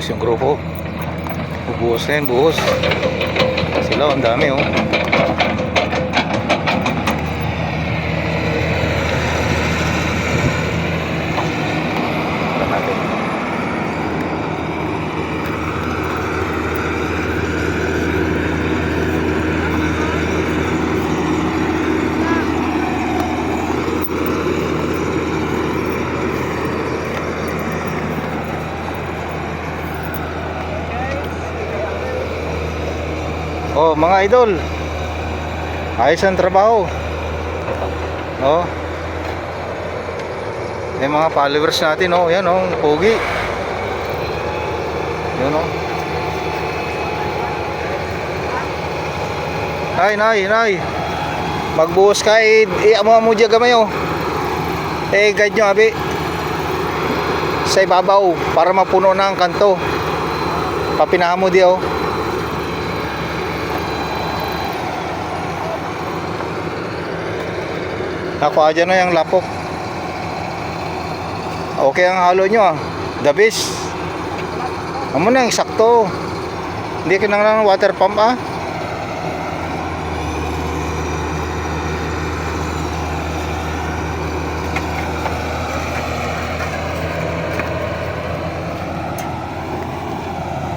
buhos yung grupo. Buhos na yun, buhos. Sila, ang dami oh. Oh, mga idol. Ayos ang trabaho. Oh. Yung mga followers natin, oh, yan oh, pogi. Yan oh. Nay. Magbuhos ka mo diya gamay oh. Guide nyo abi. Sa ibabaw para mapuno na ang kanto. Papinahan mo di oh. Nakuha dyan na yung lapok. Okay ang halo nyo ah. The best. Amo na yung sakto. Hindi kinang water pump ah.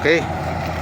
Okay.